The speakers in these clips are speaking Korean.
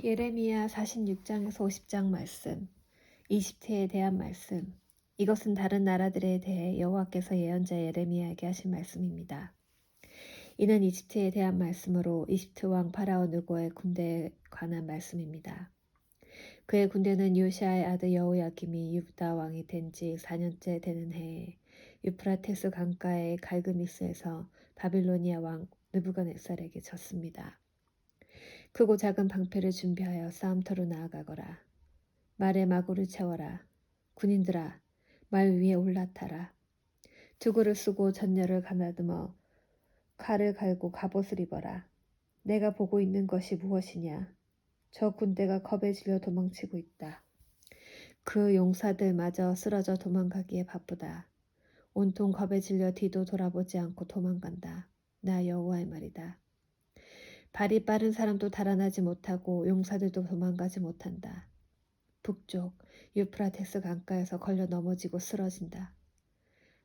예레미야 46장에서 50장 말씀, 이집트에 대한 말씀. 이것은 다른 나라들에 대해 여호와께서 예언자 예레미야에게 하신 말씀입니다. 이는 이집트에 대한 말씀으로 이집트 왕 파라오 느고의 군대에 관한 말씀입니다. 그의 군대는 요시아의 아들 여호야김이 유다 왕이 된 지 4년째 되는 해에 유프라테스 강가의 갈그미스에서 바빌로니아 왕 느부갓네살에게 졌습니다. 크고 작은 방패를 준비하여 싸움터로 나아가거라. 말에 마구를 채워라. 군인들아, 말 위에 올라타라. 투구를 쓰고 전열을 가다듬어 칼을 갈고 갑옷을 입어라. 내가 보고 있는 것이 무엇이냐? 저 군대가 겁에 질려 도망치고 있다. 그 용사들마저 쓰러져 도망가기에 바쁘다. 온통 겁에 질려 뒤도 돌아보지 않고 도망간다. 나 여호와의 말이다. 발이 빠른 사람도 달아나지 못하고 용사들도 도망가지 못한다. 북쪽 유프라테스 강가에서 걸려 넘어지고 쓰러진다.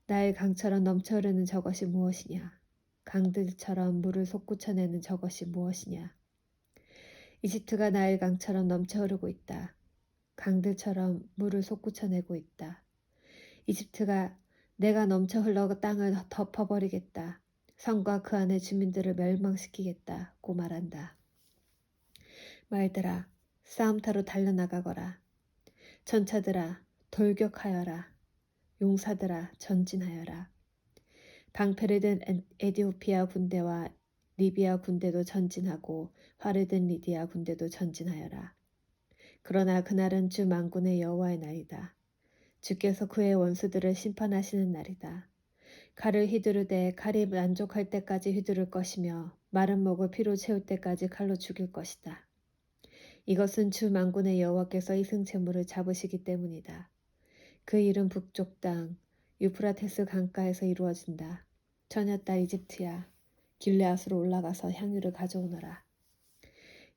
나의 강처럼 넘쳐 흐르는 저것이 무엇이냐? 강들처럼 물을 솟구쳐내는 저것이 무엇이냐? 이집트가 나의 강처럼 넘쳐 흐르고 있다. 강들처럼 물을 솟구쳐내고 있다. 이집트가 내가 넘쳐 흘러 땅을 덮어버리겠다. 성과 그 안의 주민들을 멸망시키겠다고 말한다. 말들아, 싸움터로 달려나가거라. 전차들아, 돌격하여라. 용사들아, 전진하여라. 방패를 든 에디오피아 군대와 리비아 군대도 전진하고 활을 든 리디아 군대도 전진하여라. 그러나 그날은 주 만군의 여호와의 날이다. 주께서 그의 원수들을 심판하시는 날이다. 칼을 휘두르되 칼이 만족할 때까지 휘두를 것이며 마른 목을 피로 채울 때까지 칼로 죽일 것이다. 이것은 주 만군의 여호와께서 이승제물을 잡으시기 때문이다. 그 일은 북쪽 땅 유프라테스 강가에서 이루어진다. 처녀딸 이집트야, 길르앗으로 올라가서 향유를 가져오너라.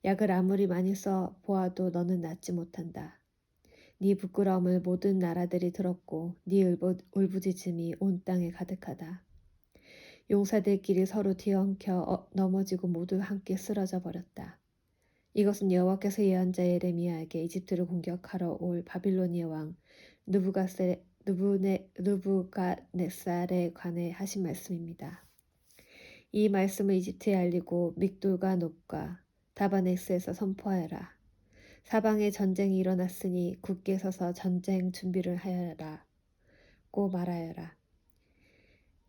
약을 아무리 많이 써 보아도 너는 낫지 못한다. 네 부끄러움을 모든 나라들이 들었고 네 울부짖음이 온 땅에 가득하다. 용사들끼리 서로 뒤엉켜 넘어지고 모두 함께 쓰러져 버렸다. 이것은 여호와께서 예언자 예레미야에게 이집트를 공격하러 올 바빌로니아 왕 느부갓네살에 관해 하신 말씀입니다. 이 말씀을 이집트에 알리고 믹돌과 놉과 다바네스에서 선포하여라. 사방에 전쟁이 일어났으니 굳게 서서 전쟁 준비를 하여라고 말하여라.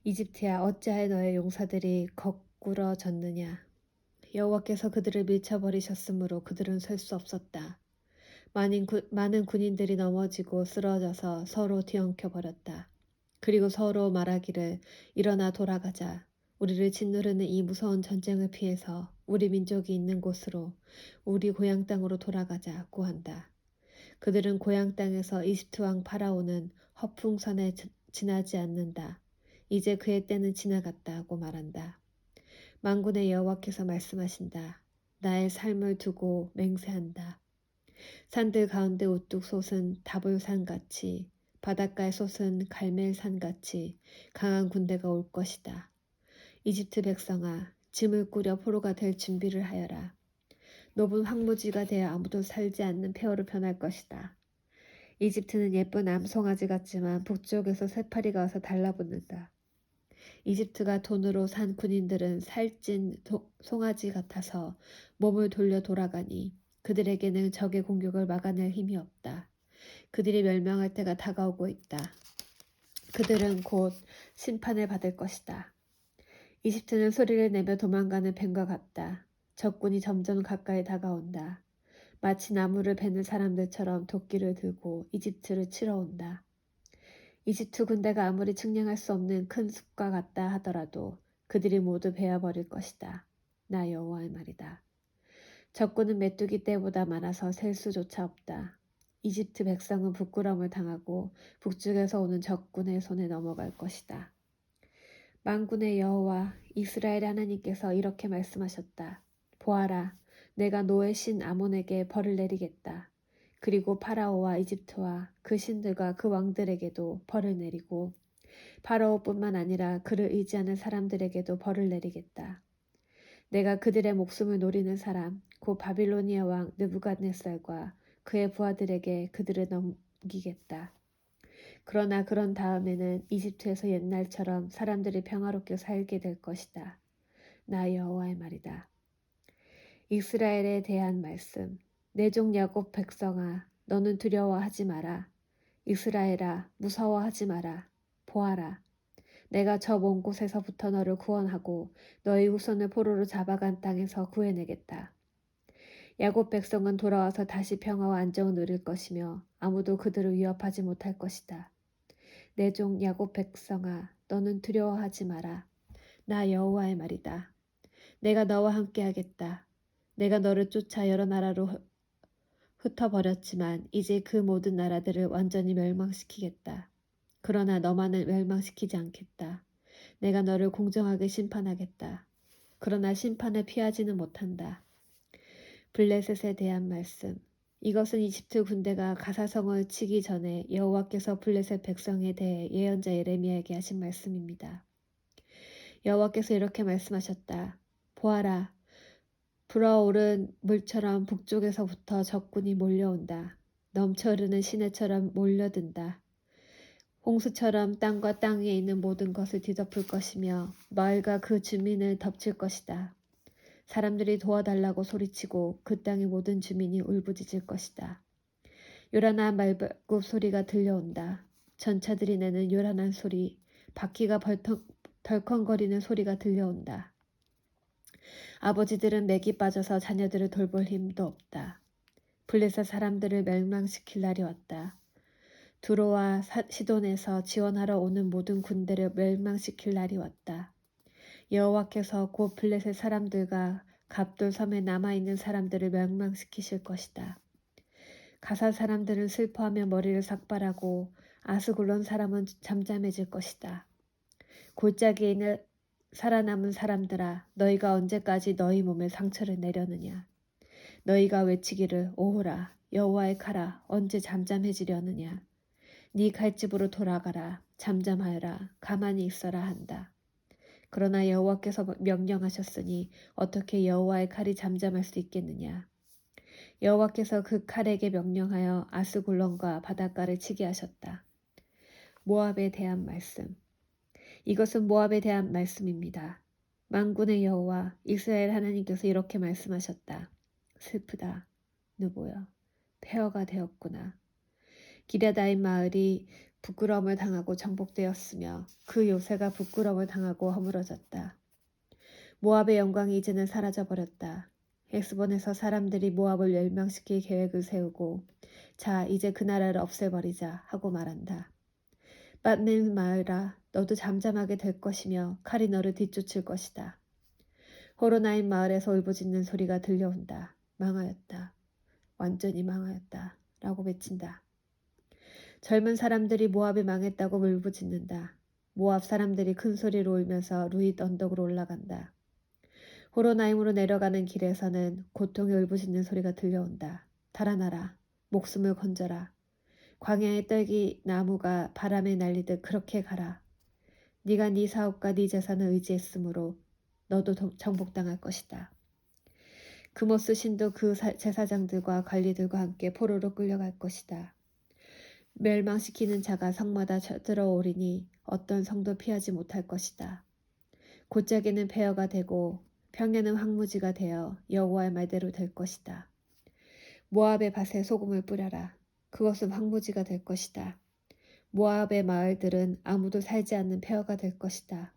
이집트야, 어찌하여 너의 용사들이 거꾸러졌느냐? 여호와께서 그들을 밀쳐버리셨으므로 그들은 설 수 없었다. 많은 군인들이 넘어지고 쓰러져서 서로 뒤엉켜 버렸다. 그리고 서로 말하기를 일어나 돌아가자. 우리를 짓누르는 이 무서운 전쟁을 피해서 우리 민족이 있는 곳으로 우리 고향 땅으로 돌아가자고 한다. 그들은 고향 땅에서 이집트 왕 파라오는 허풍선에 지나지 않는다. 이제 그의 때는 지나갔다고 말한다. 만군의 여호와께서 말씀하신다. 나의 삶을 두고 맹세한다. 산들 가운데 우뚝 솟은 다볼산같이 바닷가에 솟은 갈멜산같이 강한 군대가 올 것이다. 이집트 백성아, 짐을 꾸려 포로가 될 준비를 하여라. 높은 황무지가 되어 아무도 살지 않는 폐허로 변할 것이다. 이집트는 예쁜 암송아지 같지만 북쪽에서 새파리가 와서 달라붙는다. 이집트가 돈으로 산 군인들은 살찐 송아지 같아서 몸을 돌려 돌아가니 그들에게는 적의 공격을 막아낼 힘이 없다. 그들이 멸망할 때가 다가오고 있다. 그들은 곧 심판을 받을 것이다. 이집트는 소리를 내며 도망가는 뱀과 같다. 적군이 점점 가까이 다가온다. 마치 나무를 베는 사람들처럼 도끼를 들고 이집트를 치러 온다. 이집트 군대가 아무리 측량할 수 없는 큰 숲과 같다 하더라도 그들이 모두 베어버릴 것이다. 나 여호와의 말이다. 적군은 메뚜기 떼보다 많아서 셀 수조차 없다. 이집트 백성은 부끄러움을 당하고 북쪽에서 오는 적군의 손에 넘어갈 것이다. 만군의 여호와 이스라엘 하나님께서 이렇게 말씀하셨다. 보아라, 내가 노의 신 아몬에게 벌을 내리겠다. 그리고 파라오와 이집트와 그 신들과 그 왕들에게도 벌을 내리고 파라오뿐만 아니라 그를 의지하는 사람들에게도 벌을 내리겠다. 내가 그들의 목숨을 노리는 사람, 곧 바빌로니아 왕 느부갓네살과 그의 부하들에게 그들을 넘기겠다. 그러나 그런 다음에는 이집트에서 옛날처럼 사람들이 평화롭게 살게 될 것이다. 나 여호와의 말이다. 이스라엘에 대한 말씀. 내 종 야곱 백성아, 너는 두려워하지 마라. 이스라엘아, 무서워하지 마라. 보아라. 내가 저 먼 곳에서부터 너를 구원하고 너희 후손을 포로로 잡아간 땅에서 구해내겠다. 야곱 백성은 돌아와서 다시 평화와 안정을 누릴 것이며 아무도 그들을 위협하지 못할 것이다. 내 종 야곱 백성아, 너는 두려워하지 마라. 나 여호와의 말이다. 내가 너와 함께하겠다. 내가 너를 쫓아 여러 나라로 흩어버렸지만 이제 그 모든 나라들을 완전히 멸망시키겠다. 그러나 너만은 멸망시키지 않겠다. 내가 너를 공정하게 심판하겠다. 그러나 심판을 피하지는 못한다. 블레셋에 대한 말씀. 이것은 이집트 군대가 가사성을 치기 전에 여호와께서 블레셋 백성에 대해 예언자 예레미야에게 하신 말씀입니다. 여호와께서 이렇게 말씀하셨다. 보아라. 불어오른 물처럼 북쪽에서부터 적군이 몰려온다. 넘쳐 흐르는 시내처럼 몰려든다. 홍수처럼 땅과 땅 위에 있는 모든 것을 뒤덮을 것이며 마을과 그 주민을 덮칠 것이다. 사람들이 도와달라고 소리치고 그 땅의 모든 주민이 울부짖을 것이다. 요란한 말발굽 소리가 들려온다. 전차들이 내는 요란한 소리, 바퀴가 덜컹거리는 소리가 들려온다. 아버지들은 맥이 빠져서 자녀들을 돌볼 힘도 없다. 블레셋 사람들을 멸망시킬 날이 왔다. 두로와 시돈에서 지원하러 오는 모든 군대를 멸망시킬 날이 왔다. 여호와께서 곧 블레셋 사람들과 갑돌 섬에 남아있는 사람들을 멸망시키실 것이다. 가사 사람들은 슬퍼하며 머리를 삭발하고 아스글론 사람은 잠잠해질 것이다. 골짜기에 있는 살아남은 사람들아, 너희가 언제까지 너희 몸에 상처를 내려느냐? 너희가 외치기를 오호라, 여호와의 칼아, 언제 잠잠해지려느냐? 네 칼집으로 돌아가라, 잠잠하여라, 가만히 있어라 한다. 그러나 여호와께서 명령하셨으니 어떻게 여호와의 칼이 잠잠할 수 있겠느냐? 여호와께서 그 칼에게 명령하여 아스골론과 바닷가를 치게 하셨다. 모압에 대한 말씀. 이것은 모압에 대한 말씀입니다. 만군의 여호와 이스라엘 하나님께서 이렇게 말씀하셨다. 슬프다. 누구여? 폐허가 되었구나. 기랴다임 마을이 부끄러움을 당하고 정복되었으며 그 요새가 부끄러움을 당하고 허물어졌다. 모압의 영광이 이제는 사라져버렸다. 엑스본에서 사람들이 모압을 멸망시킬 계획을 세우고 자 이제 그 나라를 없애버리자 하고 말한다. 밧맨 마을아 너도 잠잠하게 될 것이며 칼이 너를 뒤쫓을 것이다. 호로나임 마을에서 울부짖는 소리가 들려온다. 망하였다. 완전히 망하였다. 라고 외친다. 젊은 사람들이 모압이 망했다고 울부짖는다. 모압 사람들이 큰 소리로 울면서 루잇 언덕으로 올라간다. 호로나임으로 내려가는 길에서는 고통의 울부짖는 소리가 들려온다. 달아나라. 목숨을 건져라. 광야의 떨기 나무가 바람에 날리듯 그렇게 가라. 네가 네 사업과 네 재산을 의지했으므로 너도 정복당할 것이다. 그모스 신도 그 제사장들과 관리들과 함께 포로로 끌려갈 것이다. 멸망시키는 자가 성마다 쳐들어오리니 어떤 성도 피하지 못할 것이다. 골짜기는 폐허가 되고 평야는 황무지가 되어 여호와의 말대로 될 것이다. 모압의 밭에 소금을 뿌려라. 그것은 황무지가 될 것이다. 모압의 마을들은 아무도 살지 않는 폐허가 될 것이다.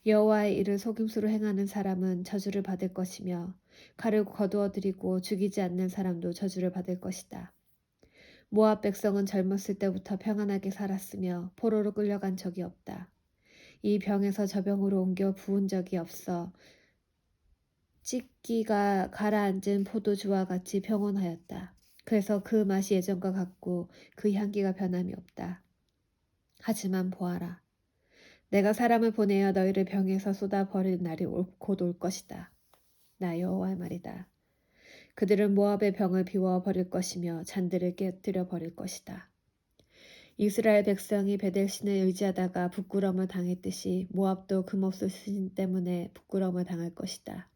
여호와의 일을 속임수로 행하는 사람은 저주를 받을 것이며 칼을 거두어들이고 죽이지 않는 사람도 저주를 받을 것이다. 모압 백성은 젊었을 때부터 평안하게 살았으며 포로로 끌려간 적이 없다. 이 병에서 저 병으로 옮겨 부은 적이 없어 찢기가 가라앉은 포도주와 같이 평온하였다. 그래서 그 맛이 예전과 같고 그 향기가 변함이 없다. 하지만 보아라. 내가 사람을 보내어 너희를 병에서 쏟아버릴 날이 곧 올 것이다. 나 여호와의 말이다. 그들은 모압의 병을 비워버릴 것이며 잔들을 깨뜨려 버릴 것이다. 이스라엘 백성이 베델신을 의지하다가 부끄러움을 당했듯이 모압도 그 몹쓸 신 때문에 부끄러움을 당할 것이다.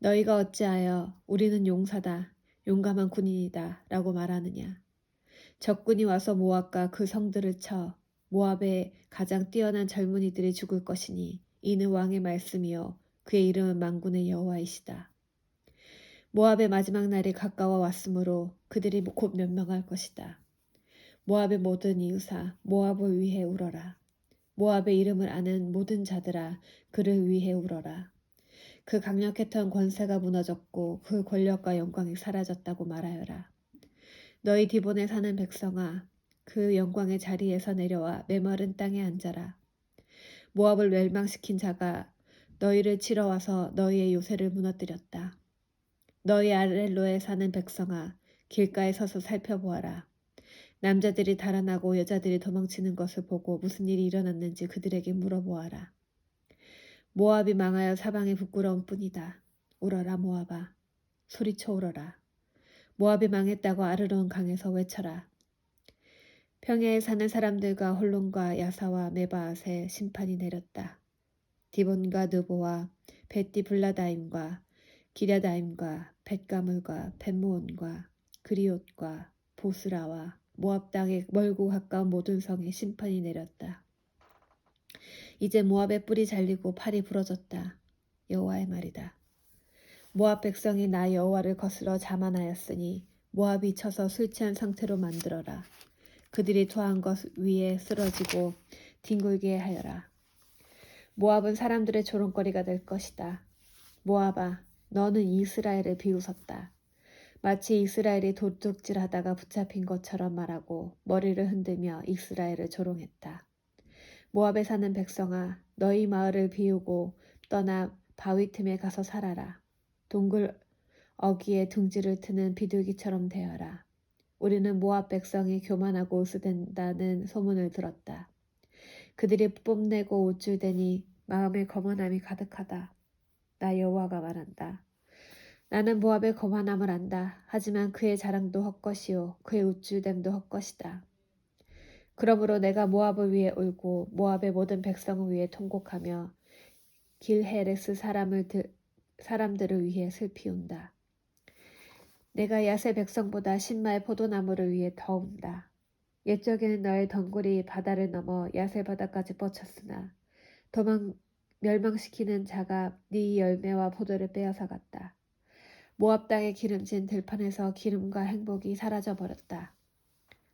너희가 어찌하여 우리는 용사다, 용감한 군인이다 라고 말하느냐. 적군이 와서 모압과 그 성들을 쳐 모압의 가장 뛰어난 젊은이들이 죽을 것이니 이는 왕의 말씀이요 그의 이름은 만군의 여호와이시다. 모압의 마지막 날이 가까워 왔으므로 그들이 곧 멸망할 것이다. 모압의 모든 이웃아 모압을 위해 울어라. 모압의 이름을 아는 모든 자들아 그를 위해 울어라. 그 강력했던 권세가 무너졌고 그 권력과 영광이 사라졌다고 말하여라. 너희 디본에 사는 백성아 그 영광의 자리에서 내려와 메마른 땅에 앉아라. 모압을 멸망시킨 자가 너희를 치러 와서 너희의 요새를 무너뜨렸다. 너희 아렐로에 사는 백성아 길가에 서서 살펴보아라. 남자들이 달아나고 여자들이 도망치는 것을 보고 무슨 일이 일어났는지 그들에게 물어보아라. 모압이 망하여 사방에 부끄러운 뿐이다. 울어라 모압아. 소리쳐 울어라. 모압이 망했다고 아르론 강에서 외쳐라. 평야에 사는 사람들과 홀론과 야사와 메바앗에 심판이 내렸다. 디본과 느보와 벳디블라다임과 기랴다임과 벳가물과 벳모온과 그리옷과 보스라와 모압 땅의 멀고 가까운 모든 성에 심판이 내렸다. 이제 모압의 뿔이 잘리고 팔이 부러졌다. 여호와의 말이다. 모압 백성이 나 여호와를 거스러 자만하였으니 모압이 쳐서 술 취한 상태로 만들어라. 그들이 토한 것 위에 쓰러지고 뒹굴게 하여라. 모압은 사람들의 조롱거리가 될 것이다. 모압아, 너는 이스라엘을 비웃었다. 마치 이스라엘이 도둑질하다가 붙잡힌 것처럼 말하고 머리를 흔들며 이스라엘을 조롱했다. 모압에 사는 백성아, 너희 마을을 비우고 떠나 바위 틈에 가서 살아라. 동굴 어귀에 둥지를 트는 비둘기처럼 되어라. 우리는 모압 백성이 교만하고 으스댄다는 소문을 들었다. 그들이 뽐내고 우쭐대니 마음에 거만함이 가득하다. 나 여호와가 말한다. 나는 모압의 거만함을 안다. 하지만 그의 자랑도 헛것이요 그의 우쭐댐도 헛것이다. 그러므로 내가 모압을 위해 울고 모압의 모든 백성을 위해 통곡하며 길헤레스 사람들을 위해 슬피 운다. 내가 야세 백성보다 신마의 포도나무를 위해 더 운다. 옛적에는 너의 덩굴이 바다를 넘어 야세 바다까지 뻗쳤으나 멸망시키는 자가 네 열매와 포도를 빼앗아갔다. 모압 땅의 기름진 들판에서 기름과 행복이 사라져버렸다.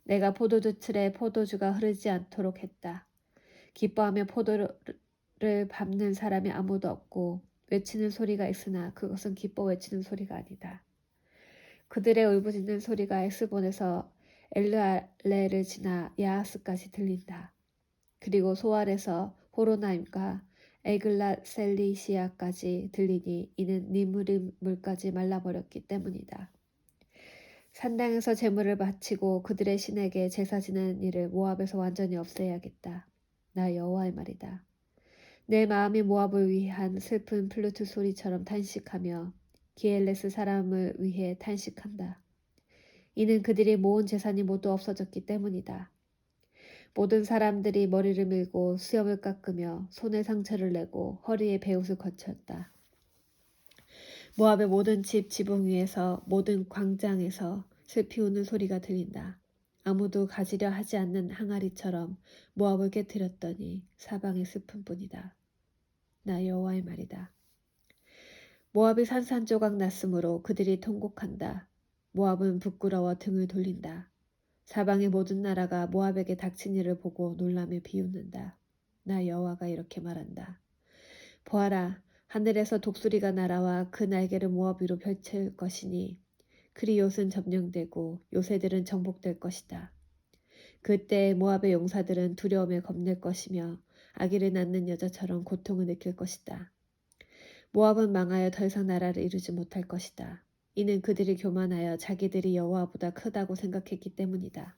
내가 포도주 틀에 포도주가 흐르지 않도록 했다. 기뻐하며 포도를 밟는 사람이 아무도 없고 외치는 소리가 있으나 그것은 기뻐 외치는 소리가 아니다. 그들의 울부짖는 소리가 에스본에서 엘르알레를 지나 야하스까지 들린다. 그리고 소알에서 호로나임과 에글라셀리시아까지 들리니 이는 니므림 물까지 말라버렸기 때문이다. 산당에서 제물을 바치고 그들의 신에게 제사 지내는 일을 모압에서 완전히 없애야겠다. 나 여호와의 말이다. 내 마음이 모압을 위한 슬픈 플루트 소리처럼 탄식하며 기엘레스 사람을 위해 탄식한다. 이는 그들이 모은 재산이 모두 없어졌기 때문이다. 모든 사람들이 머리를 밀고 수염을 깎으며 손에 상처를 내고 허리에 베옷을 거쳤다. 모압의 모든 집 지붕 위에서 모든 광장에서 슬피 우는 소리가 들린다. 아무도 가지려 하지 않는 항아리처럼 모압을 깨뜨렸더니 사방의 슬픔뿐이다. 나 여호와의 말이다. 모압이 산산조각 났으므로 그들이 통곡한다. 모압은 부끄러워 등을 돌린다. 사방의 모든 나라가 모압에게 닥친 일을 보고 놀라며 비웃는다. 나 여호와가 이렇게 말한다. 보아라, 하늘에서 독수리가 날아와 그 날개를 모압 위로 펼칠 것이니 그리옷은 점령되고 요새들은 정복될 것이다. 그때 모압의 용사들은 두려움에 겁낼 것이며 아기를 낳는 여자처럼 고통을 느낄 것이다. 모압은 망하여 더 이상 나라를 이루지 못할 것이다. 이는 그들이 교만하여 자기들이 여호와보다 크다고 생각했기 때문이다.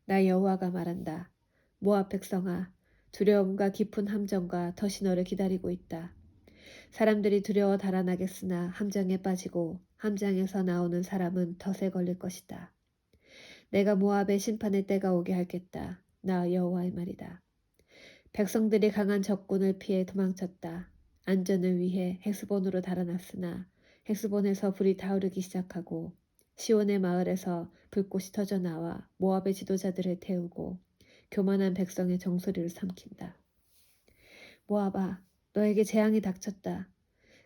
나 여호와가 말한다. 모압 백성아, 두려움과 깊은 함정과 덫이 너를 기다리고 있다. 사람들이 두려워 달아나겠으나 함정에 빠지고 함정에서 나오는 사람은 덫에 걸릴 것이다. 내가 모압의 심판의 때가 오게 하겠다. 나 여호와의 말이다. 백성들이 강한 적군을 피해 도망쳤다. 안전을 위해 헤스본으로 달아났으나 헤스본에서 불이 타오르기 시작하고 시온의 마을에서 불꽃이 터져 나와 모압의 지도자들을 태우고 교만한 백성의 정수리를 삼킨다. 모압아, 너에게 재앙이 닥쳤다.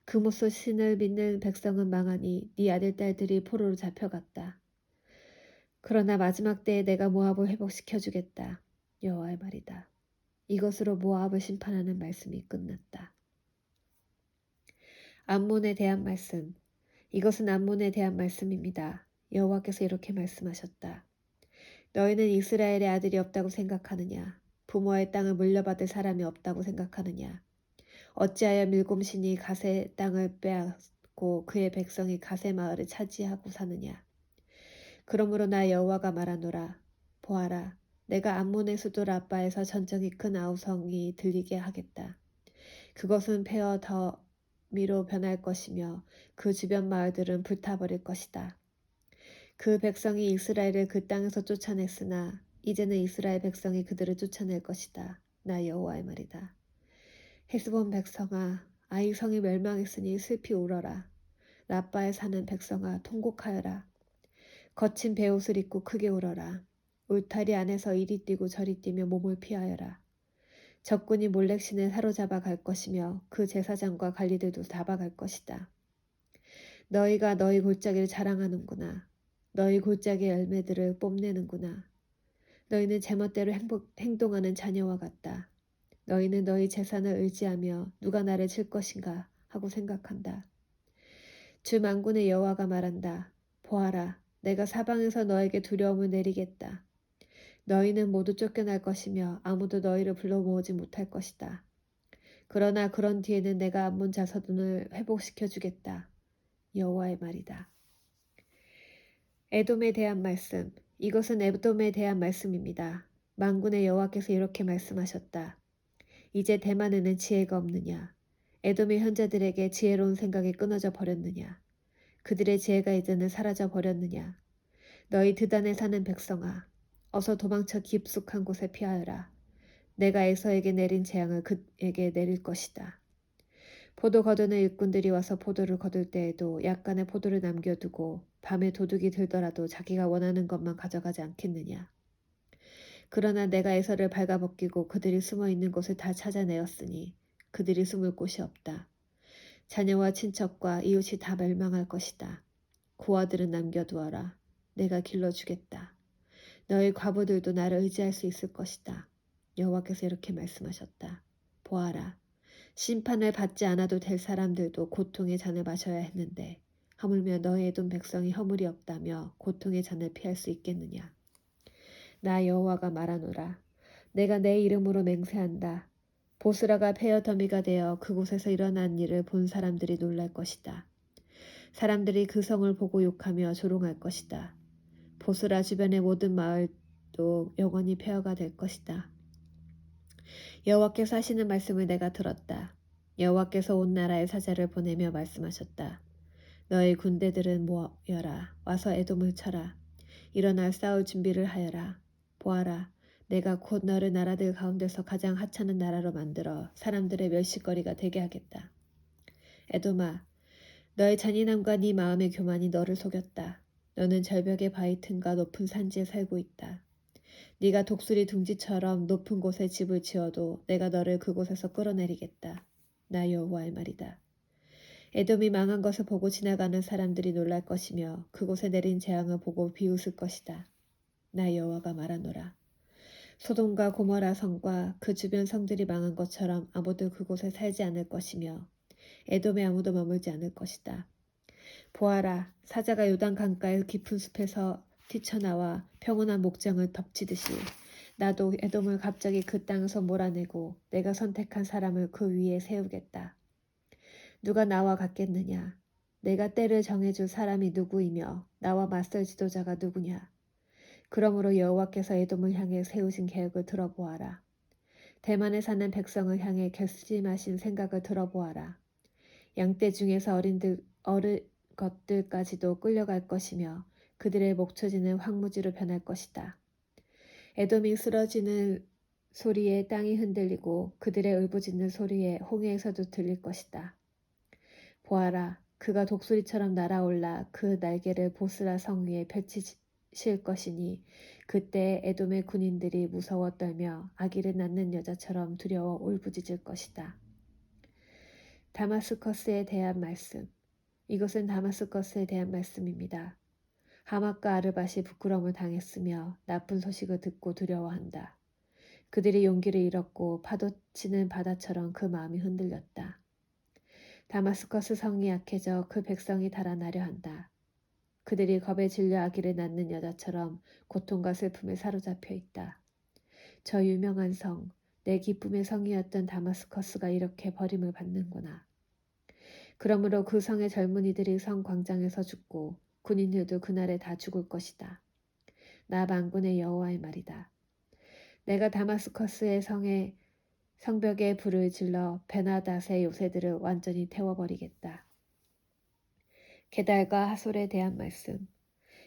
그모스 신을 믿는 백성은 망하니 네 아들 딸들이 포로로 잡혀갔다. 그러나 마지막 때에 내가 모압을 회복시켜주겠다. 여호와의 말이다. 이것으로 모압을 심판하는 말씀이 끝났다. 암몬에 대한 말씀. 이것은 암몬에 대한 말씀입니다. 여호와께서 이렇게 말씀하셨다. 너희는 이스라엘의 아들이 없다고 생각하느냐? 부모의 땅을 물려받을 사람이 없다고 생각하느냐? 어찌하여 밀곰신이 가세 땅을 빼앗고 그의 백성이 가세 마을을 차지하고 사느냐? 그러므로 나 여호와가 말하노라. 보아라, 내가 암몬의 수도 라빠에서 전적이 큰 아우성이 들리게 하겠다. 그것은 폐허 더미로 변할 것이며 그 주변 마을들은 불타버릴 것이다. 그 백성이 이스라엘을 그 땅에서 쫓아냈으나 이제는 이스라엘 백성이 그들을 쫓아낼 것이다. 나 여호와의 말이다. 헤스본 백성아, 아이 성이 멸망했으니 슬피 울어라. 라빠에 사는 백성아, 통곡하여라. 거친 베옷을 입고 크게 울어라. 울타리 안에서 이리 뛰고 저리 뛰며 몸을 피하여라. 적군이 몰렉신을 사로잡아 갈 것이며 그 제사장과 관리들도 잡아갈 것이다. 너희가 너희 골짜기를 자랑하는구나. 너희 골짜기의 열매들을 뽐내는구나. 너희는 제멋대로 행동하는 자녀와 같다. 너희는 너희 재산을 의지하며 누가 나를 칠 것인가 하고 생각한다. 주 만군의 여호와가 말한다. 보아라, 내가 사방에서 너에게 두려움을 내리겠다. 너희는 모두 쫓겨날 것이며 아무도 너희를 불러 모으지 못할 것이다. 그러나 그런 뒤에는 내가 암몬 자손을 회복시켜 주겠다. 여호와의 말이다. 에돔에 대한 말씀. 이것은 에돔에 대한 말씀입니다. 만군의 여호와께서 이렇게 말씀하셨다. 이제 대만에는 지혜가 없느냐? 에돔의 현자들에게 지혜로운 생각이 끊어져 버렸느냐? 그들의 지혜가 이제는 사라져 버렸느냐? 너희 드단에 사는 백성아, 어서 도망쳐 깊숙한 곳에 피하여라. 내가 에서에게 내린 재앙을 그에게 내릴 것이다. 포도 거두는 일꾼들이 와서 포도를 거둘 때에도 약간의 포도를 남겨두고 밤에 도둑이 들더라도 자기가 원하는 것만 가져가지 않겠느냐. 그러나 내가 에서를 발가벗기고 그들이 숨어있는 곳을 다 찾아내었으니 그들이 숨을 곳이 없다. 자녀와 친척과 이웃이 다 멸망할 것이다. 고아들은 남겨두어라. 내가 길러주겠다. 너희 과부들도 나를 의지할 수 있을 것이다. 여호와께서 이렇게 말씀하셨다. 보아라. 심판을 받지 않아도 될 사람들도 고통의 잔을 마셔야 했는데 하물며 너희 에돔 백성이 허물이 없다며 고통의 잔을 피할 수 있겠느냐. 나 여호와가 말하노라. 내가 내 이름으로 맹세한다. 보스라가 폐허 더미가 되어 그곳에서 일어난 일을 본 사람들이 놀랄 것이다. 사람들이 그 성을 보고 욕하며 조롱할 것이다. 보스라 주변의 모든 마을도 영원히 폐허가 될 것이다. 여호와께서 하시는 말씀을 내가 들었다. 여호와께서 온 나라에 사자를 보내며 말씀하셨다. 너희 군대들은 모여라. 와서 에돔을 쳐라. 일어나 싸울 준비를 하여라. 보아라. 내가 곧 너를 나라들 가운데서 가장 하찮은 나라로 만들어 사람들의 멸시거리가 되게 하겠다. 에돔아, 너의 잔인함과 네 마음의 교만이 너를 속였다. 너는 절벽의 바위 틈과 높은 산지에 살고 있다. 네가 독수리 둥지처럼 높은 곳에 집을 지어도 내가 너를 그곳에서 끌어내리겠다. 나 여호와의 말이다. 에돔이 망한 것을 보고 지나가는 사람들이 놀랄 것이며 그곳에 내린 재앙을 보고 비웃을 것이다. 나 여호와가 말하노라. 소돔과 고모라 성과 그 주변 성들이 망한 것처럼 아무도 그곳에 살지 않을 것이며 에돔에 아무도 머물지 않을 것이다. 보아라, 사자가 요단 강가의 깊은 숲에서 뛰쳐나와 평온한 목장을 덮치듯이 나도 에돔을 갑자기 그 땅에서 몰아내고 내가 선택한 사람을 그 위에 세우겠다. 누가 나와 같겠느냐? 내가 때를 정해줄 사람이 누구이며 나와 맞설 지도자가 누구냐? 그러므로 여호와께서 에돔을 향해 세우신 계획을 들어보아라. 대만에 사는 백성을 향해 결심하신 생각을 들어보아라. 양떼 중에서 어린 것들까지도 끌려갈 것이며 그들의 목초지는 황무지로 변할 것이다. 에돔이 쓰러지는 소리에 땅이 흔들리고 그들의 울부짖는 소리에 홍해에서도 들릴 것이다. 보아라, 그가 독수리처럼 날아올라 그 날개를 보스라 성 위에 펼치실 것이니 그때 에돔의 군인들이 무서워 떨며 아기를 낳는 여자처럼 두려워 울부짖을 것이다. 다마스커스에 대한 말씀. 이것은 다마스커스에 대한 말씀입니다. 하맛과 아르밧이 부끄러움을 당했으며 나쁜 소식을 듣고 두려워한다. 그들이 용기를 잃었고 파도치는 바다처럼 그 마음이 흔들렸다. 다마스커스 성이 약해져 그 백성이 달아나려 한다. 그들이 겁에 질려 아기를 낳는 여자처럼 고통과 슬픔에 사로잡혀 있다. 저 유명한 성, 내 기쁨의 성이었던 다마스커스가 이렇게 버림을 받는구나. 그러므로 그 성의 젊은이들이 성 광장에서 죽고 군인들도 그날에 다 죽을 것이다. 나 만군의 여호와의 말이다. 내가 다마스커스의 성벽에 불을 질러 베나닷의 요새들을 완전히 태워버리겠다. 게달과 하솔에 대한 말씀.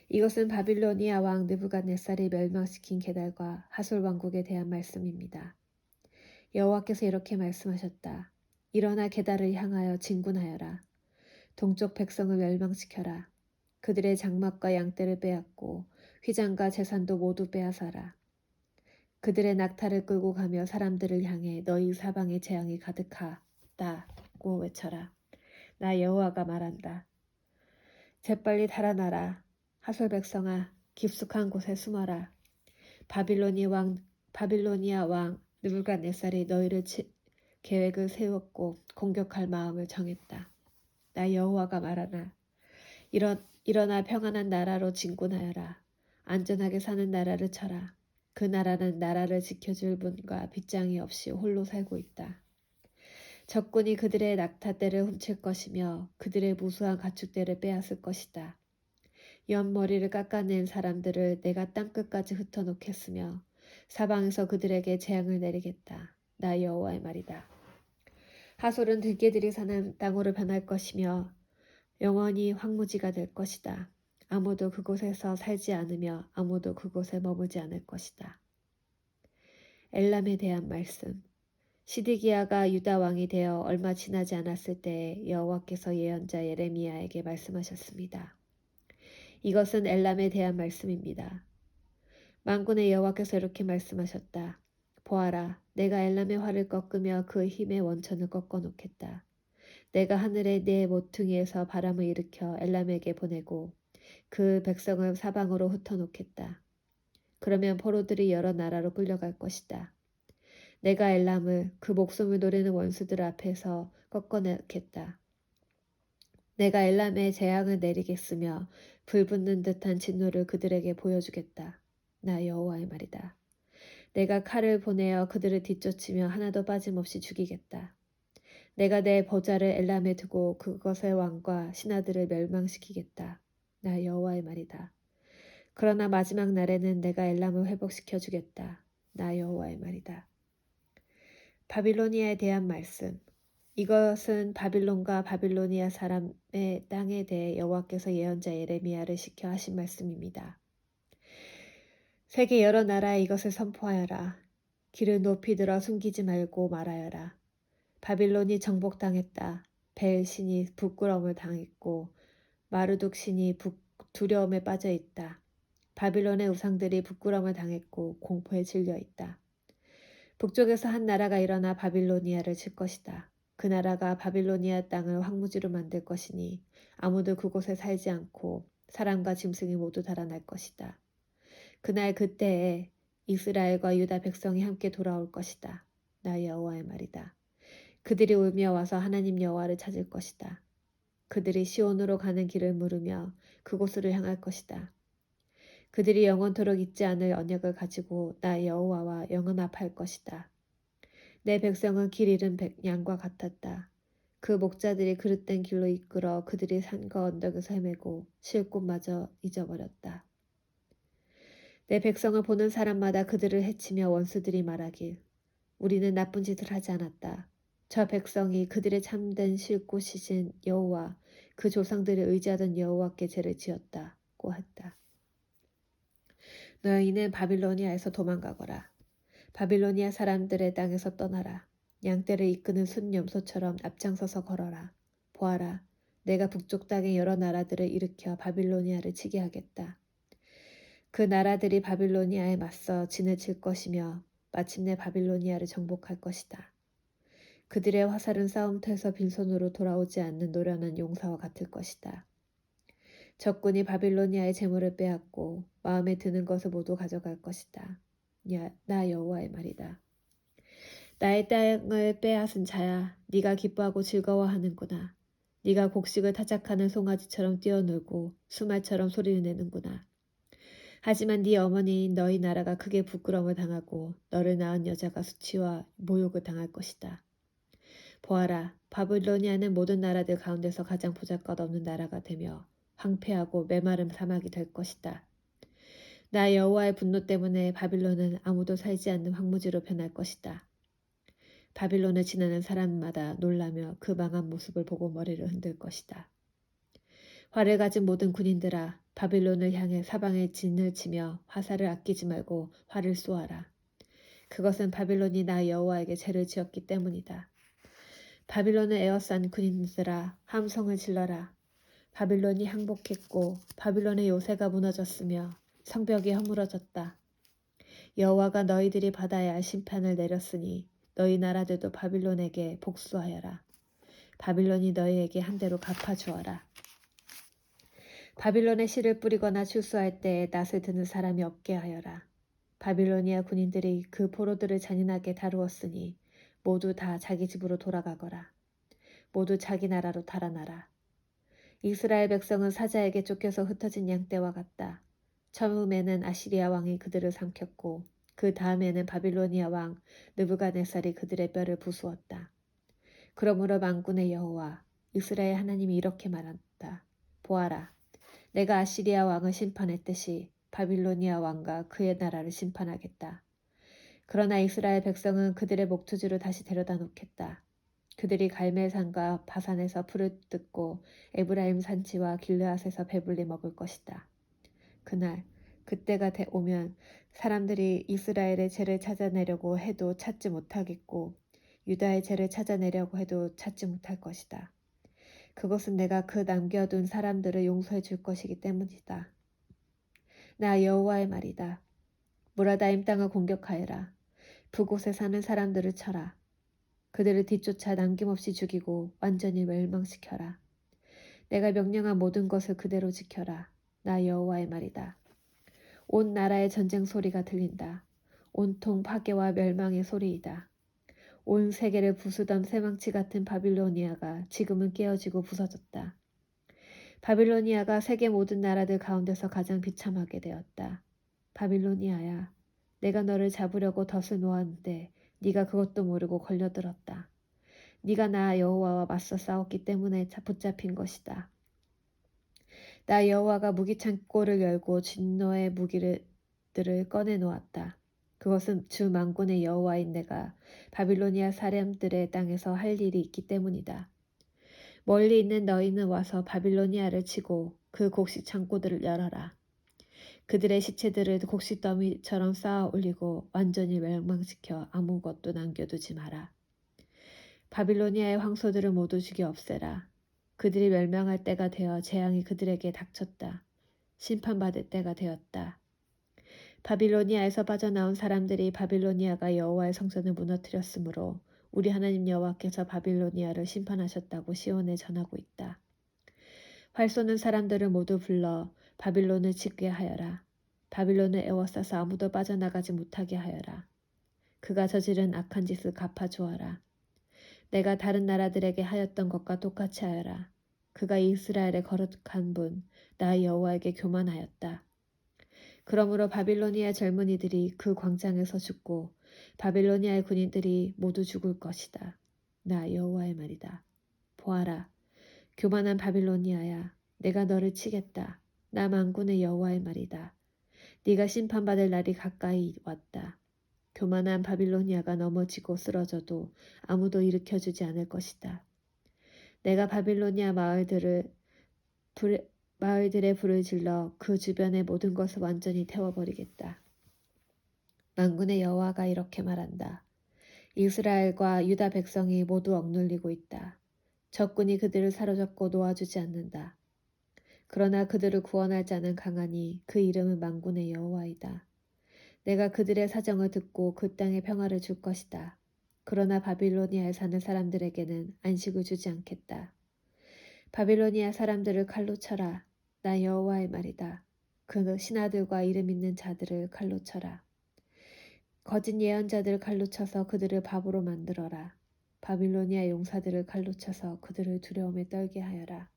이것은 바빌로니아 왕 느부갓네살이 멸망시킨 게달과 하솔 왕국에 대한 말씀입니다. 여호와께서 이렇게 말씀하셨다. 일어나 게달을 향하여 진군하여라. 동쪽 백성을 멸망시켜라. 그들의 장막과 양떼를 빼앗고 휘장과 재산도 모두 빼앗아라. 그들의 낙타를 끌고 가며 사람들을 향해 너희 사방에 재앙이 가득하다고 외쳐라. 나 여호와가 말한다. 재빨리 달아나라. 하솔 백성아, 깊숙한 곳에 숨어라. 바빌로니아 왕 느부갓네살이 너희를 계획을 세웠고 공격할 마음을 정했다. 나 여호와가 말하나. 일어나 평안한 나라로 진군하여라. 안전하게 사는 나라를 쳐라. 그 나라는 나라를 지켜줄 분과 빗장이 없이 홀로 살고 있다. 적군이 그들의 낙타떼를 훔칠 것이며 그들의 무수한 가축대를 빼앗을 것이다. 옆머리를 깎아낸 사람들을 내가 땅끝까지 흩어놓겠으며 사방에서 그들에게 재앙을 내리겠다. 나 여호와의 말이다. 하솔은 들개들이 사는 땅으로 변할 것이며 영원히 황무지가 될 것이다. 아무도 그곳에서 살지 않으며 아무도 그곳에 머물지 않을 것이다. 엘람에 대한 말씀. 시드기야가 유다 왕이 되어 얼마 지나지 않았을 때에 여호와께서 예언자 예레미야에게 말씀하셨습니다. 이것은 엘람에 대한 말씀입니다. 만군의 여호와께서 이렇게 말씀하셨다. 보아라, 내가 엘람의 활을 꺾으며 그 힘의 원천을 꺾어놓겠다. 내가 하늘에 내 모퉁이에서 바람을 일으켜 엘람에게 보내고 그 백성을 사방으로 흩어놓겠다. 그러면 포로들이 여러 나라로 끌려갈 것이다. 내가 엘람을 그 목숨을 노리는 원수들 앞에서 꺾어내겠다. 내가 엘람에 재앙을 내리겠으며 불붙는 듯한 진노를 그들에게 보여주겠다. 나 여호와의 말이다. 내가 칼을 보내어 그들을 뒤쫓으며 하나도 빠짐없이 죽이겠다. 내가 내 보좌를 엘람에 두고 그것의 왕과 신하들을 멸망시키겠다. 나 여호와의 말이다. 그러나 마지막 날에는 내가 엘람을 회복시켜 주겠다. 나 여호와의 말이다. 바빌로니아에 대한 말씀. 이것은 바빌론과 바빌로니아 사람의 땅에 대해 여호와께서 예언자 예레미야를 시켜 하신 말씀입니다. 세계 여러 나라에 이것을 선포하여라. 길을 높이 들어 숨기지 말고 말하여라. 바빌론이 정복당했다. 벨 신이 부끄러움을 당했고 마르둑 신이 두려움에 빠져 있다. 바빌론의 우상들이 부끄러움을 당했고 공포에 질려 있다. 북쪽에서 한 나라가 일어나 바빌로니아를 칠 것이다. 그 나라가 바빌로니아 땅을 황무지로 만들 것이니 아무도 그곳에 살지 않고 사람과 짐승이 모두 달아날 것이다. 그날 그때에 이스라엘과 유다 백성이 함께 돌아올 것이다. 나 여호와의 말이다. 그들이 울며 와서 하나님 여호와를 찾을 것이다. 그들이 시온으로 가는 길을 물으며 그곳으로 향할 것이다. 그들이 영원토록 잊지 않을 언약을 가지고 나 여호와와 영원합할 것이다. 내 백성은 길 잃은 양과 같았다. 그 목자들이 그릇된 길로 이끌어 그들이 산과 언덕에서 헤매고 쉴 곳마저 잊어버렸다. 내 백성을 보는 사람마다 그들을 해치며 원수들이 말하길 우리는 나쁜 짓을 하지 않았다. 저 백성이 그들의 참된 쉴 곳이신 여호와 그 조상들이 의지하던 여호와께 죄를 지었다고 했다. 너희는 바빌로니아에서 도망가거라. 바빌로니아 사람들의 땅에서 떠나라. 양떼를 이끄는 순염소처럼 앞장서서 걸어라. 보아라. 내가 북쪽 땅의 여러 나라들을 일으켜 바빌로니아를 치게 하겠다. 그 나라들이 바빌로니아에 맞서 진을 칠 것이며 마침내 바빌로니아를 정복할 것이다. 그들의 화살은 싸움터에서 빈손으로 돌아오지 않는 노련한 용사와 같을 것이다. 적군이 바빌로니아의 재물을 빼앗고 마음에 드는 것을 모두 가져갈 것이다. 나 여호와의 말이다. 나의 땅을 빼앗은 자야, 네가 기뻐하고 즐거워하는구나. 네가 곡식을 타작하는 송아지처럼 뛰어놀고 수말처럼 소리를 내는구나. 하지만 네 어머니인 너희 나라가 크게 부끄러움을 당하고 너를 낳은 여자가 수치와 모욕을 당할 것이다. 보아라, 바빌로니아는 모든 나라들 가운데서 가장 보잘것없는 나라가 되며 황폐하고 메마른 사막이 될 것이다. 나 여호와의 분노 때문에 바빌론은 아무도 살지 않는 황무지로 변할 것이다. 바빌론을 지나는 사람마다 놀라며 그 망한 모습을 보고 머리를 흔들 것이다. 활을 가진 모든 군인들아, 바빌론을 향해 사방에 진을 치며 화살을 아끼지 말고 활을 쏘아라. 그것은 바빌론이 나 여호와에게 죄를 지었기 때문이다. 바빌론을 에워싼 군인들아, 함성을 질러라. 바빌론이 항복했고 바빌론의 요새가 무너졌으며 성벽이 허물어졌다. 여호와가 너희들이 받아야 할 심판을 내렸으니 너희 나라들도 바빌론에게 복수하여라. 바빌론이 너희에게 한 대로 갚아주어라. 바빌론에 씨를 뿌리거나 출수할 때에 낫을 드는 사람이 없게 하여라. 바빌로니아 군인들이 그 포로들을 잔인하게 다루었으니 모두 다 자기 집으로 돌아가거라. 모두 자기 나라로 달아나라. 이스라엘 백성은 사자에게 쫓겨서 흩어진 양떼와 같다. 처음에는 아시리아 왕이 그들을 삼켰고 그 다음에는 바빌로니아 왕 느부갓네살이 그들의 뼈를 부수었다. 그러므로 만군의 여호와 이스라엘 하나님이 이렇게 말한다. 보아라. 내가 아시리아 왕을 심판했듯이 바빌로니아 왕과 그의 나라를 심판하겠다. 그러나 이스라엘 백성은 그들의 목투지로 다시 데려다 놓겠다. 그들이 갈멜산과 바산에서 풀을 뜯고 에브라임 산지와 길르앗에서 배불리 먹을 것이다. 그때가 오면 사람들이 이스라엘의 죄를 찾아내려고 해도 찾지 못하겠고 유다의 죄를 찾아내려고 해도 찾지 못할 것이다. 그것은 내가 그 남겨둔 사람들을 용서해 줄 것이기 때문이다. 나 여호와의 말이다. 무라다임 땅을 공격하여라. 그곳에 사는 사람들을 쳐라. 그들을 뒤쫓아 남김없이 죽이고 완전히 멸망시켜라. 내가 명령한 모든 것을 그대로 지켜라. 나 여호와의 말이다. 온 나라의 전쟁 소리가 들린다. 온통 파괴와 멸망의 소리이다. 온 세계를 부수던 쇠망치 같은 바빌로니아가 지금은 깨어지고 부서졌다. 바빌로니아가 세계 모든 나라들 가운데서 가장 비참하게 되었다. 바빌로니아야, 내가 너를 잡으려고 덫을 놓았는데 네가 그것도 모르고 걸려들었다. 네가 나 여호와와 맞서 싸웠기 때문에 붙잡힌 것이다. 나 여호와가 무기 창고를 열고 진노의 무기들을 꺼내 놓았다. 그것은 주 만군의 여호와인 내가 바빌로니아 사람들의 땅에서 할 일이 있기 때문이다. 멀리 있는 너희는 와서 바빌로니아를 치고 그 곡식 창고들을 열어라. 그들의 시체들을 곡식 더미처럼 쌓아 올리고 완전히 멸망시켜 아무것도 남겨두지 마라. 바빌로니아의 황소들을 모두 죽여 없애라. 그들이 멸망할 때가 되어 재앙이 그들에게 닥쳤다. 심판받을 때가 되었다. 바빌로니아에서 빠져나온 사람들이 바빌로니아가 여호와의 성전을 무너뜨렸으므로 우리 하나님 여호와께서 바빌로니아를 심판하셨다고 시온에 전하고 있다. 활 쏘는 사람들을 모두 불러 바빌론을 짓게 하여라. 바빌론을 에워싸서 아무도 빠져나가지 못하게 하여라. 그가 저지른 악한 짓을 갚아주어라. 내가 다른 나라들에게 하였던 것과 똑같이 하여라. 그가 이스라엘의 거룩한 분, 나 여호와에게 교만하였다. 그러므로 바빌로니아 젊은이들이 그 광장에서 죽고 바빌로니아의 군인들이 모두 죽을 것이다. 나 여호와의 말이다. 보아라. 교만한 바빌로니아야, 내가 너를 치겠다. 나 만군의 여호와의 말이다. 네가 심판받을 날이 가까이 왔다. 교만한 바빌로니아가 넘어지고 쓰러져도 아무도 일으켜주지 않을 것이다. 내가 바빌로니아 마을들에 불을 질러 그 주변의 모든 것을 완전히 태워버리겠다. 만군의 여호와가 이렇게 말한다. 이스라엘과 유다 백성이 모두 억눌리고 있다. 적군이 그들을 사로잡고 놓아주지 않는다. 그러나 그들을 구원할 자는 강하니 그 이름은 만군의 여호와이다. 내가 그들의 사정을 듣고 그 땅에 평화를 줄 것이다. 그러나 바빌로니아에 사는 사람들에게는 안식을 주지 않겠다. 바빌로니아 사람들을 칼로 쳐라. 나 여호와의 말이다. 그 신하들과 이름 있는 자들을 칼로 쳐라. 거짓 예언자들을 칼로 쳐서 그들을 바보로 만들어라. 바빌로니아 용사들을 칼로 쳐서 그들을 두려움에 떨게 하여라.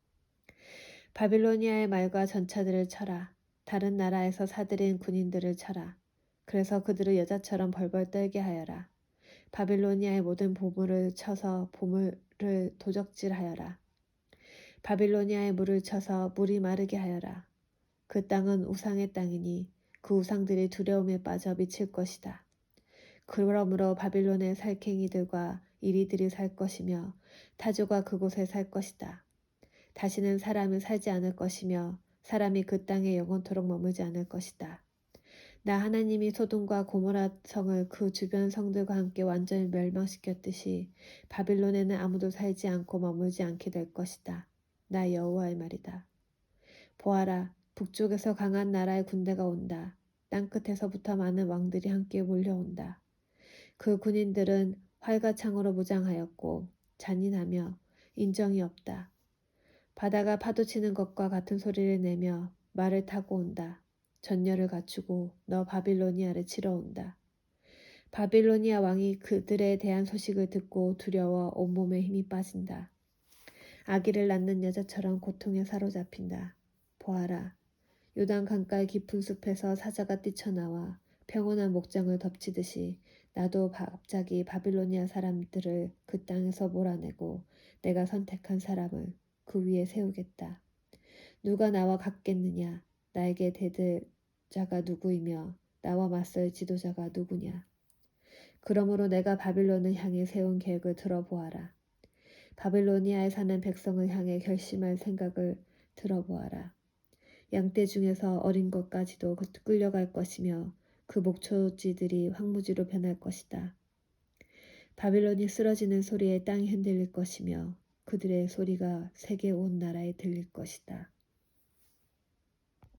바빌로니아의 말과 전차들을 쳐라. 다른 나라에서 사들인 군인들을 쳐라. 그래서 그들을 여자처럼 벌벌 떨게 하여라. 바빌로니아의 모든 보물을 쳐서 보물을 도적질하여라. 바빌로니아의 물을 쳐서 물이 마르게 하여라. 그 땅은 우상의 땅이니 그 우상들이 두려움에 빠져 미칠 것이다. 그러므로 바빌론의 살쾡이들과 이리들이 살 것이며 타조가 그곳에 살 것이다. 다시는 사람은 살지 않을 것이며 사람이 그 땅에 영원토록 머물지 않을 것이다. 나 하나님이 소돔과 고모라 성을 그 주변 성들과 함께 완전히 멸망시켰듯이 바빌론에는 아무도 살지 않고 머물지 않게 될 것이다. 나 여호와의 말이다. 보아라, 북쪽에서 강한 나라의 군대가 온다. 땅끝에서부터 많은 왕들이 함께 몰려온다. 그 군인들은 활과 창으로 무장하였고 잔인하며 인정이 없다. 바다가 파도치는 것과 같은 소리를 내며 말을 타고 온다. 전열을 갖추고 너 바빌로니아를 치러 온다. 바빌로니아 왕이 그들에 대한 소식을 듣고 두려워 온몸에 힘이 빠진다. 아기를 낳는 여자처럼 고통에 사로잡힌다. 보아라, 요단 강가의 깊은 숲에서 사자가 뛰쳐나와 평온한 목장을 덮치듯이 나도 갑자기 바빌로니아 사람들을 그 땅에서 몰아내고 내가 선택한 사람을 그 위에 세우겠다. 누가 나와 같겠느냐? 나에게 대들 자가 누구이며 나와 맞설 지도자가 누구냐? 그러므로 내가 바빌론을 향해 세운 계획을 들어보아라. 바빌로니아에 사는 백성을 향해 결심할 생각을 들어보아라. 양떼 중에서 어린 것까지도 끌려갈 것이며 그 목초지들이 황무지로 변할 것이다. 바빌론이 쓰러지는 소리에 땅이 흔들릴 것이며 그들의 소리가 세계 온 나라에 들릴 것이다.